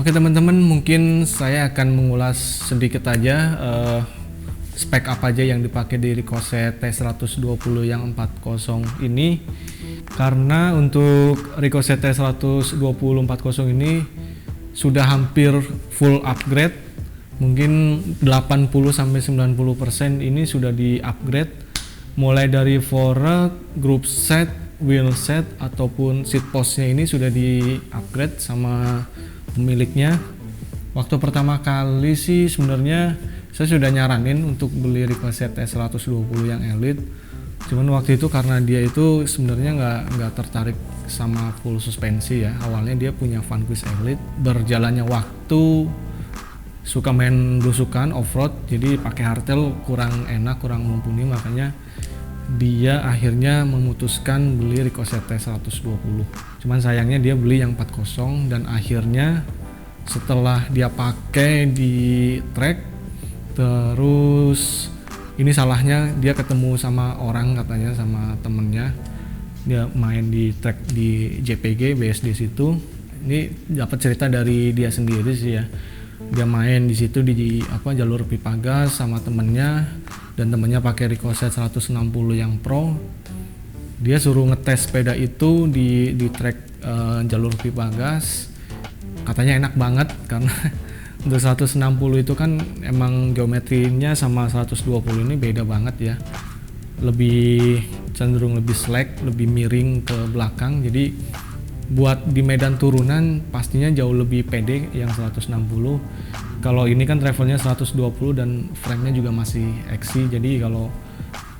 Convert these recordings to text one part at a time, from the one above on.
Oke teman-teman, mungkin saya akan mengulas sedikit aja spek apa aja yang dipakai di Ricochet T120 yang 40 ini. Karena untuk Ricochet T120 40 ini sudah hampir full upgrade. Mungkin 80-90% ini sudah di upgrade, mulai dari fork, group set, wheel set ataupun seat postnya ini sudah di upgrade sama pemiliknya. Waktu pertama kali sih sebenarnya saya sudah nyaranin untuk beli Ricochet T120 yang Elite. Cuman waktu itu karena dia itu sebenarnya nggak tertarik sama full suspensi ya. Awalnya dia punya Vanquish Elite, berjalannya waktu suka main blusukan off-road, jadi pakai hardtail kurang enak, kurang mumpuni, makanya dia akhirnya memutuskan beli Ricochet T120. Cuman sayangnya dia beli yang 40 dan akhirnya setelah dia pakai di track, terus ini salahnya dia ketemu sama orang, katanya sama temennya, dia main di track di JPG BSD situ. Ini dapat cerita dari dia sendiri sih ya. Dia main di situ di jalur pipa gas sama temennya, dan temennya pakai Ricochet 160 yang Pro. Dia suruh ngetes sepeda itu di track jalur pipa gas. Katanya enak banget karena untuk 160 itu kan emang geometrinya sama 120 ini beda banget ya. Lebih cenderung lebih slack, lebih miring ke belakang. Jadi buat di medan turunan pastinya jauh lebih pede yang 160. Kalau ini kan travelnya 120 dan framenya juga masih XC, jadi kalau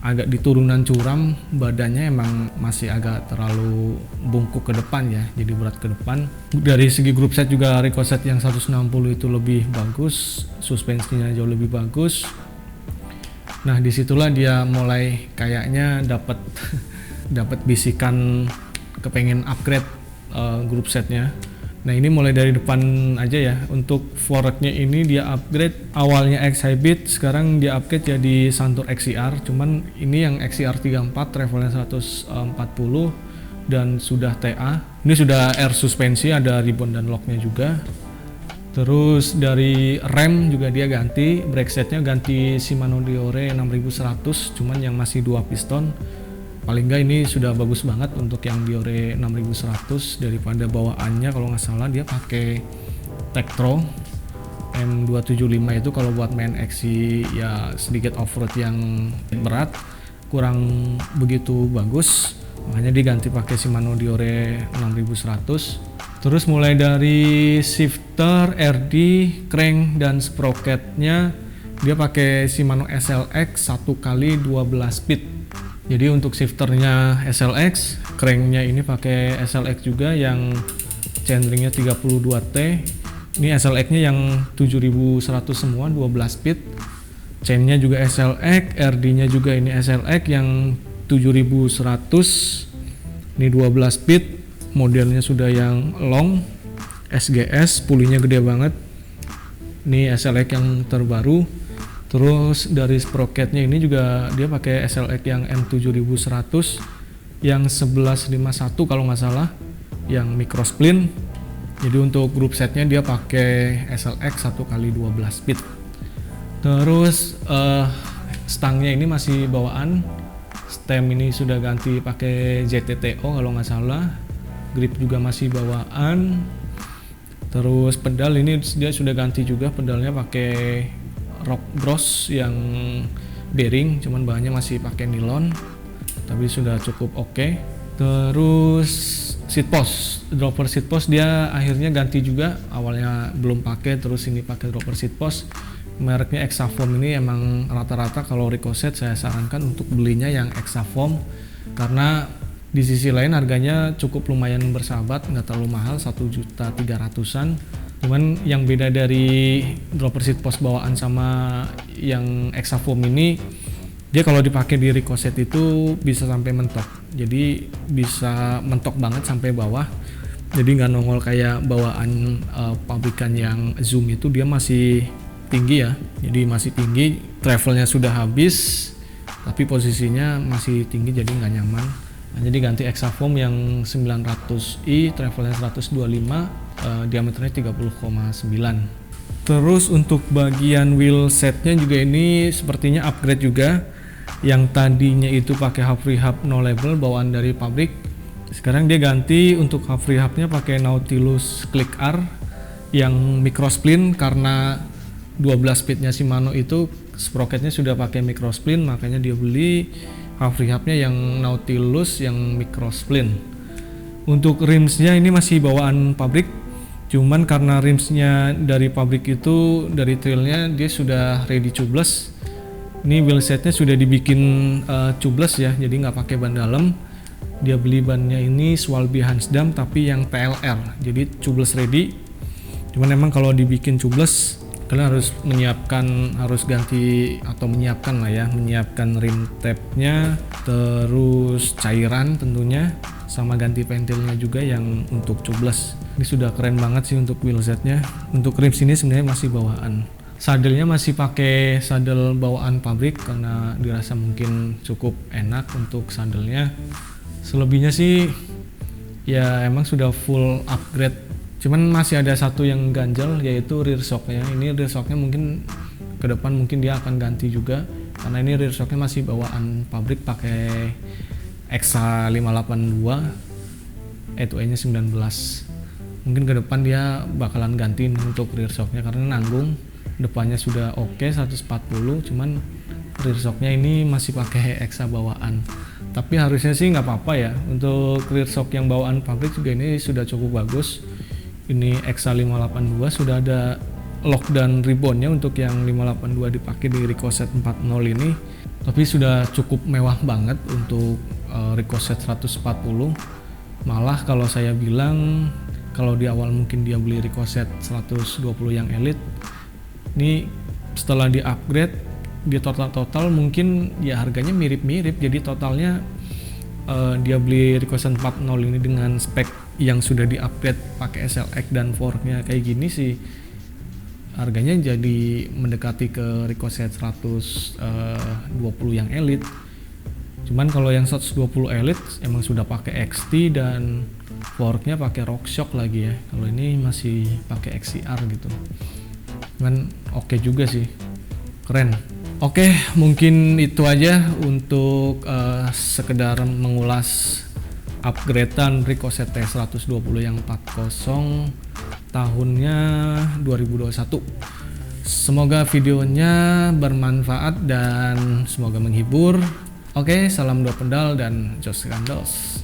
agak di turunan curam badannya emang masih agak terlalu bungkuk ke depan ya, jadi berat ke depan. Dari segi group set juga Ricochet yang 160 itu lebih bagus, suspensinya jauh lebih bagus. Nah disitulah dia mulai kayaknya dapat bisikan kepengen upgrade group setnya. Nah ini mulai dari depan aja ya. Untuk forknya ini dia upgrade, awalnya X Hybrid, sekarang dia upgrade jadi Santur XCR. Cuman ini yang XCR 34, travelnya 140 dan sudah TA. Ini sudah air suspensi, ada ribbon dan locknya juga. Terus dari rem juga dia ganti, brake setnya ganti Shimano Deore 6100, cuman yang masih 2 piston. Paling enggak ini sudah bagus banget untuk yang Deore 6100 daripada bawaannya. Kalau nggak salah dia pakai Tektro M275 itu kalau buat main XC ya sedikit off-road yang berat kurang begitu bagus, makanya diganti pakai Shimano Deore 6100. Terus mulai dari shifter, RD, crank dan sprocketnya dia pakai Shimano SLX 1x12 speed. Jadi untuk shifternya SLX, cranknya ini pakai SLX juga yang chainringnya 32T. Ini SLX-nya yang 7100 semua, 12 speed. Chainnya juga SLX, RD-nya juga ini SLX yang 7100. Ini 12 speed, modelnya sudah yang long, SGS, pulinya gede banget. Ini SLX yang terbaru. Terus dari sprocketnya ini juga dia pakai SLX yang M7100 yang 1151 kalau nggak salah, yang micro splint. Jadi untuk group setnya dia pakai SLX 1x12 speed. Terus stangnya ini masih bawaan, stem ini sudah ganti pakai ZTTO kalau nggak salah, grip juga masih bawaan. Terus pedal ini dia sudah ganti juga, pedalnya pakai Rock Bros yang bearing, cuman bahannya masih pakai nilon, tapi sudah cukup oke. Terus seat post, dropper seat post dia akhirnya ganti juga, awalnya belum pakai, terus ini pakai dropper seat post. Mereknya Exafoam ini emang rata-rata kalau Ricochet saya sarankan untuk belinya yang Exafoam, karena di sisi lain harganya cukup lumayan bersahabat, nggak terlalu mahal, 1.300.000-an. Cuman yang beda dari dropper seat post bawaan sama yang Exafoam ini, dia kalau dipakai di Ricochet itu bisa sampai mentok. Jadi bisa mentok banget sampai bawah. Jadi nggak nongol kayak bawaan pabrikan yang Zoom itu, dia masih tinggi ya. Jadi masih tinggi, travelnya sudah habis, tapi posisinya masih tinggi jadi nggak nyaman. Nah, jadi ganti Exafoam yang 900i, travelnya 125. diameternya 30,9. Terus untuk bagian wheel setnya juga ini sepertinya upgrade juga. Yang tadinya itu pakai hub free hub no label bawaan dari pabrik, sekarang dia ganti untuk hub free hubnya pakai Nautilus Click R yang microsplint, karena 12 speednya Shimano itu sprocketnya sudah pakai microsplint, makanya dia beli hub free hubnya yang Nautilus yang microsplint. Untuk rimsnya ini masih bawaan pabrik, cuman karena rimsnya dari pabrik itu dari trailnya dia sudah ready tubeless. Ini wheelsetnya sudah dibikin tubeless ya, jadi nggak pakai ban dalam. Dia beli bannya ini Swalby Hansdam tapi yang TLR, jadi tubeless ready. Cuman emang kalau dibikin tubeless kalian harus ganti atau menyiapkan rim tabnya, terus cairan tentunya, sama ganti ventilnya juga yang untuk tubeless. Ini sudah keren banget sih untuk wheelsetnya. Untuk rims ini sebenarnya masih bawaan. Sadelnya masih pakai sadel bawaan pabrik karena dirasa mungkin cukup enak untuk sadelnya. Selebihnya sih ya emang sudah full upgrade. Cuman masih ada satu yang ganjel, yaitu rear shocknya. Ini rear shocknya mungkin ke depan mungkin dia akan ganti juga, karena ini rear shocknya masih bawaan pabrik pakai Exa 582 E2E nya 19. Mungkin ke depan dia bakalan gantiin untuk rear shocknya karena nanggung. Depannya sudah oke 140, cuman rear shocknya ini masih pakai Exa bawaan. Tapi harusnya sih nggak apa-apa ya, untuk rear shock yang bawaan pabrik juga ini sudah cukup bagus. Ini Exa 582 sudah ada lock dan ribbonnya untuk yang 582 dipakai di Ricochet 40 ini, tapi sudah cukup mewah banget untuk Ricochet 140. Malah kalau saya bilang, kalau di awal mungkin dia beli Ricochet 120 yang Elite, ini setelah di upgrade di total mungkin ya harganya mirip-mirip. Jadi totalnya dia beli Ricochet 40 ini dengan spek yang sudah di upgrade pakai SLX dan forknya kayak gini sih, harganya jadi mendekati ke Ricochet 120 yang Elite. Cuman kalau yang 120 Elite emang sudah pakai XT dan forknya pakai RockShox lagi ya. Kalau ini masih pakai XCR gitu. Cuman oke juga sih, keren. Oke, mungkin itu aja untuk sekedar mengulas upgradean Ricochet T120 yang 40 tahunnya 2021. Semoga videonya bermanfaat dan semoga menghibur. Oke, salam dua pedal dan Jos Gandos.